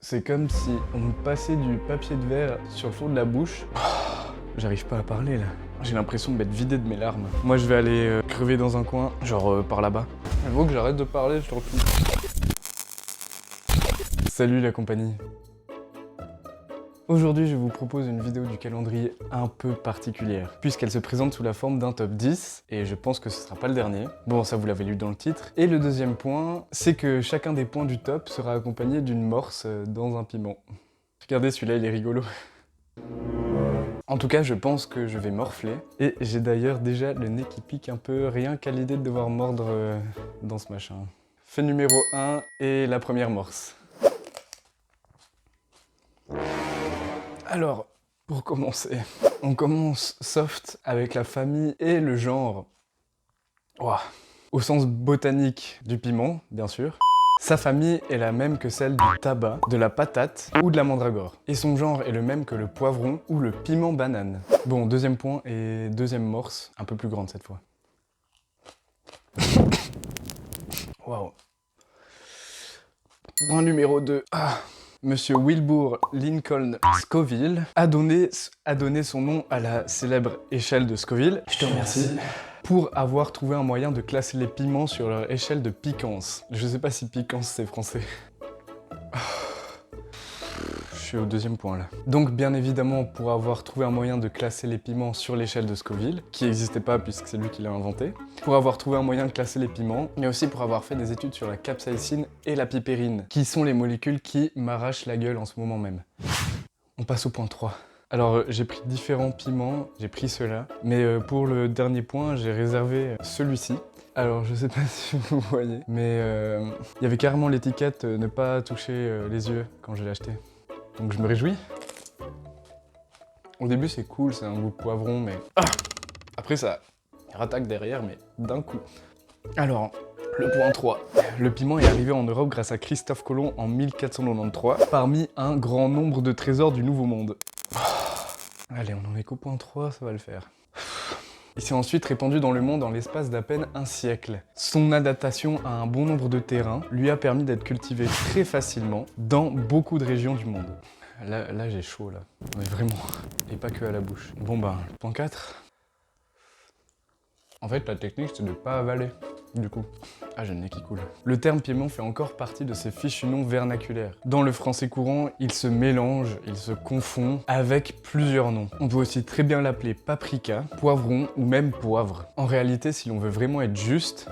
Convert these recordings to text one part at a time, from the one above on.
C'est comme si on me passait du papier de verre sur le fond de la bouche. J'arrive pas à parler là. J'ai l'impression de m'être vidé de mes larmes. Moi je vais aller crever dans un coin, genre par là-bas. Il faut que j'arrête de parler surtout. Salut la compagnie. Aujourd'hui, je vous propose une vidéo du calendrier un peu particulière, puisqu'elle se présente sous la forme d'un top 10, et je pense que ce sera pas le dernier. Bon, ça vous l'avez lu dans le titre. Et le deuxième point, c'est que chacun des points du top sera accompagné d'une morse dans un piment. Regardez, celui-là, il est rigolo. En tout cas, je pense que je vais morfler, et j'ai d'ailleurs déjà le nez qui pique un peu, rien qu'à l'idée de devoir mordre dans ce machin. Fait numéro 1, et la première morse. Alors, pour commencer, on commence soft avec la famille et le genre. Ouah. Au sens botanique du piment, bien sûr. Sa famille est la même que celle du tabac, de la patate ou de la mandragore. Et son genre est le même que le poivron ou le piment banane. Bon, deuxième point et deuxième morse, un peu plus grande cette fois. Waouh. Point numéro 2. Monsieur Wilbur Lincoln Scoville a donné son nom à la célèbre échelle de Scoville. Je te remercie. Pour avoir trouvé un moyen de classer les piments sur leur échelle de piquance. Je sais pas si piquance c'est français. Je suis au deuxième point là. Donc bien évidemment pour avoir trouvé un moyen de classer les piments sur l'échelle de Scoville, qui n'existait pas puisque c'est lui qui l'a inventé, pour avoir trouvé un moyen de classer les piments, mais aussi pour avoir fait des études sur la capsaïcine et la pipérine, qui sont les molécules qui m'arrachent la gueule en ce moment même. On passe au point 3. Alors j'ai pris différents piments, j'ai pris ceux-là, mais pour le dernier point j'ai réservé celui-ci. Alors je sais pas si vous voyez, mais il y avait carrément l'étiquette ne pas toucher les yeux quand je l'ai acheté. Donc je me réjouis. Au début c'est cool, c'est un goût de poivron, mais après ça rattaque derrière, mais d'un coup. Alors, le point 3. Le piment est arrivé en Europe grâce à Christophe Colomb en 1493, parmi un grand nombre de trésors du Nouveau Monde. Allez, on en est qu'au point 3, ça va le faire. Il s'est ensuite répandu dans le monde en l'espace d'à peine un siècle. Son adaptation à un bon nombre de terrains lui a permis d'être cultivé très facilement dans beaucoup de régions du monde. Là j'ai chaud là, mais vraiment, et pas que à la bouche. Bon bah, point 4. En fait la technique c'est de pas avaler, du coup. Ah, j'ai le nez qui coule. Le terme piment fait encore partie de ces fichus noms vernaculaires. Dans le français courant, il se mélange, il se confond avec plusieurs noms. On peut aussi très bien l'appeler paprika, poivron ou même poivre. En réalité, si l'on veut vraiment être juste,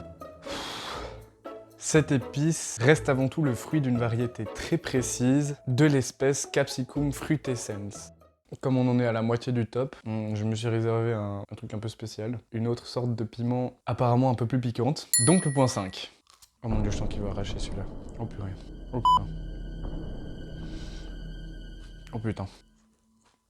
cette épice reste avant tout le fruit d'une variété très précise de l'espèce Capsicum frutescens. Comme on en est à la moitié du top, je me suis réservé un truc un peu spécial. Une autre sorte de piment apparemment un peu plus piquante. Donc le point 5. Oh mon dieu, je sens qu'il va arracher celui-là. Oh purée. Oh putain. Oh putain.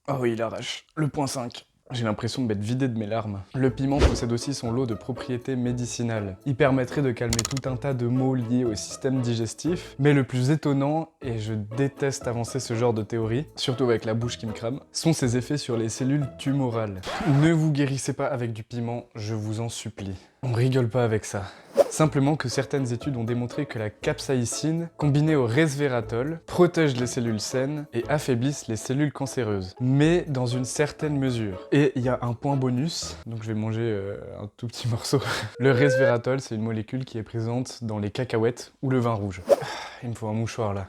Oh oui, il arrache. Le point 5. J'ai l'impression de m'être vidé de mes larmes. Le piment possède aussi son lot de propriétés médicinales. Il permettrait de calmer tout un tas de maux liés au système digestif, mais le plus étonnant, et je déteste avancer ce genre de théorie, surtout avec la bouche qui me crame, sont ses effets sur les cellules tumorales. Ne vous guérissez pas avec du piment, je vous en supplie. On rigole pas avec ça. Simplement que certaines études ont démontré que la capsaïcine, combinée au resveratrol, protège les cellules saines et affaiblissent les cellules cancéreuses. Mais dans une certaine mesure. Et il y a un point bonus, donc je vais manger un tout petit morceau. Le resveratrol, c'est une molécule qui est présente dans les cacahuètes ou le vin rouge. Il me faut un mouchoir là.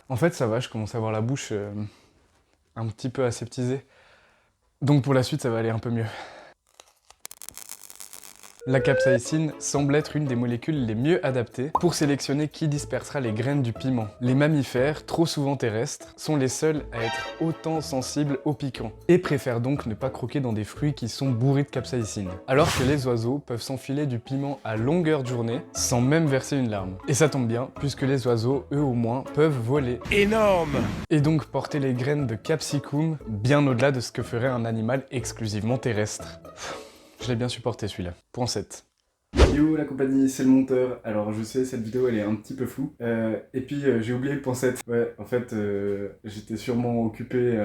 En fait ça va, je commence à avoir la bouche un petit peu aseptisée. Donc pour la suite ça va aller un peu mieux. La capsaïcine semble être une des molécules les mieux adaptées pour sélectionner qui dispersera les graines du piment. Les mammifères, trop souvent terrestres, sont les seuls à être autant sensibles au piquant et préfèrent donc ne pas croquer dans des fruits qui sont bourrés de capsaïcine. Alors que les oiseaux peuvent s'enfiler du piment à longueur de journée sans même verser une larme. Et ça tombe bien, puisque les oiseaux, eux au moins, peuvent voler. Énorme! Et donc porter les graines de capsicum bien au-delà de ce que ferait un animal exclusivement terrestre. Je l'ai bien supporté celui-là. Point 7. Yo la compagnie, c'est le monteur. Alors je sais, cette vidéo elle est un petit peu floue. Et puis j'ai oublié le point 7. Ouais, en fait, j'étais sûrement occupé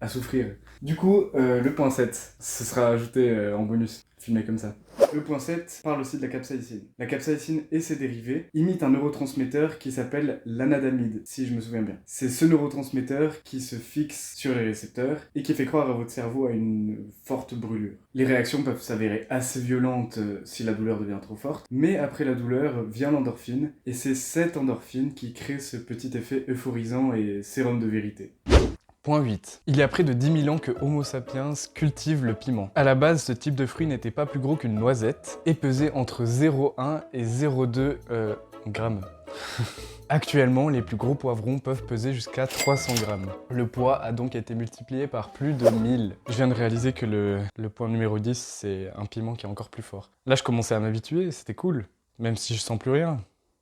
à souffrir. Du coup, le point 7, ce sera ajouté en bonus. filmé comme ça. Le point 7 parle aussi de la capsaïcine. La capsaïcine et ses dérivés imitent un neurotransmetteur qui s'appelle l'anandamide, si je me souviens bien. C'est ce neurotransmetteur qui se fixe sur les récepteurs et qui fait croire à votre cerveau à une forte brûlure. Les réactions peuvent s'avérer assez violentes si la douleur devient trop forte, mais après la douleur vient l'endorphine, et c'est cette endorphine qui crée ce petit effet euphorisant et sérum de vérité. Point 8. Il y a près de 10 000 ans que Homo sapiens cultive le piment. À la base, ce type de fruit n'était pas plus gros qu'une noisette et pesait entre 0,1 et 0,2 grammes. Actuellement, les plus gros poivrons peuvent peser jusqu'à 300 grammes. Le poids a donc été multiplié par plus de 1000. Je viens de réaliser que le point numéro 10, c'est un piment qui est encore plus fort. Là, je commençais à m'habituer, c'était cool, même si je sens plus rien.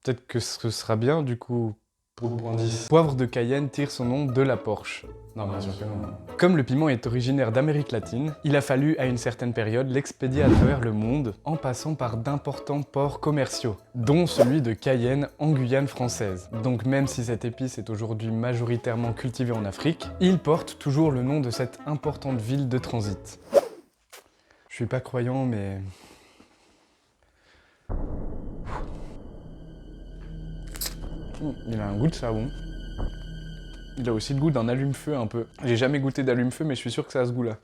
Peut-être que ce sera bien, du coup, pour le point 10. Poivre de Cayenne tire son nom de la Porsche. Non, bien sûr que non. Comme le piment est originaire d'Amérique latine, il a fallu à une certaine période l'expédier à travers le monde en passant par d'importants ports commerciaux, dont celui de Cayenne en Guyane française. Donc même si cette épice est aujourd'hui majoritairement cultivée en Afrique, il porte toujours le nom de cette importante ville de transit. Je suis pas croyant, mais... Il a un goût de savon. Il a aussi le goût d'un allume-feu un peu. J'ai jamais goûté d'allume-feu, mais je suis sûr que ça a ce goût-là.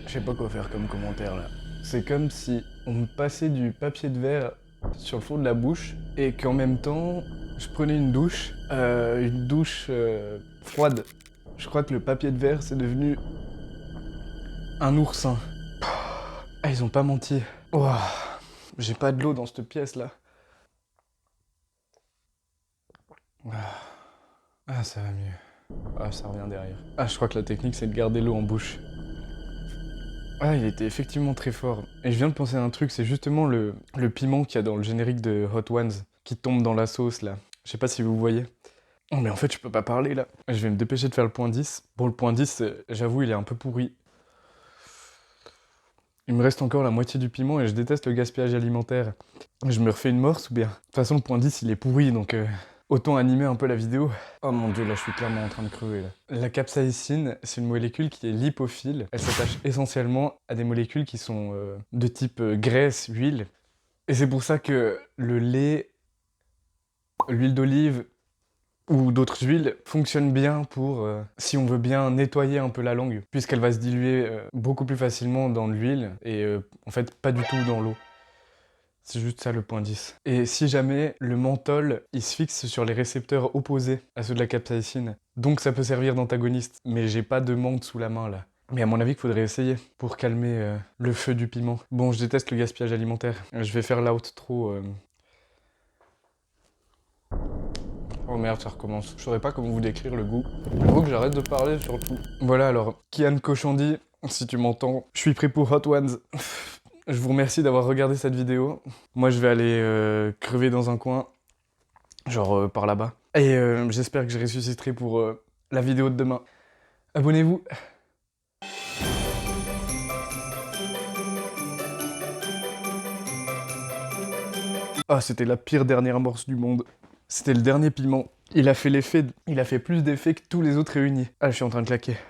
Je sais pas quoi faire comme commentaire là. C'est comme si on me passait du papier de verre sur le fond de la bouche et qu'en même temps, je prenais une douche froide. Je crois que le papier de verre, c'est devenu un oursin. Ah, ils ont pas menti. Oh, j'ai pas de l'eau dans cette pièce là. Ah, ça va mieux. Ah, ça revient derrière. Ah, je crois que la technique, c'est de garder l'eau en bouche. Ah, il était effectivement très fort. Et je viens de penser à un truc, c'est justement le piment qu'il y a dans le générique de Hot Ones, qui tombe dans la sauce, là. Je sais pas si vous voyez. Oh, mais en fait, je peux pas parler, là. Je vais me dépêcher de faire le point 10. Bon, le point 10, j'avoue, il est un peu pourri. Il me reste encore la moitié du piment et je déteste le gaspillage alimentaire. Je me refais une morse ou bien? De toute façon, le point 10, il est pourri, donc... Autant animer un peu la vidéo. Oh mon dieu, là je suis clairement en train de crever là. La capsaïcine, c'est une molécule qui est lipophile. Elle s'attache essentiellement à des molécules qui sont de type graisse, huile. Et c'est pour ça que le lait, l'huile d'olive ou d'autres huiles fonctionnent bien pour, si on veut bien nettoyer un peu la langue, puisqu'elle va se diluer beaucoup plus facilement dans l'huile et en fait pas du tout dans l'eau. C'est juste ça le point 10. Et si jamais le menthol, il se fixe sur les récepteurs opposés à ceux de la capsaïcine, donc ça peut servir d'antagoniste, mais j'ai pas de menthe sous la main là. Mais à mon avis, il faudrait essayer pour calmer le feu du piment. Bon, je déteste le gaspillage alimentaire. Je vais faire l'outro. Oh merde, ça recommence. Je saurais pas comment vous décrire le goût. Il faut que j'arrête de parler surtout. Voilà alors, Kian Cochandi, si tu m'entends, je suis prêt pour Hot Ones. Je vous remercie d'avoir regardé cette vidéo. Moi, je vais aller crever dans un coin, genre par là-bas. Et j'espère que je ressusciterai pour la vidéo de demain. Abonnez-vous. Ah, c'était la pire dernière amorce du monde. C'était le dernier piment. Il a fait plus d'effet que tous les autres réunis. Ah, je suis en train de claquer.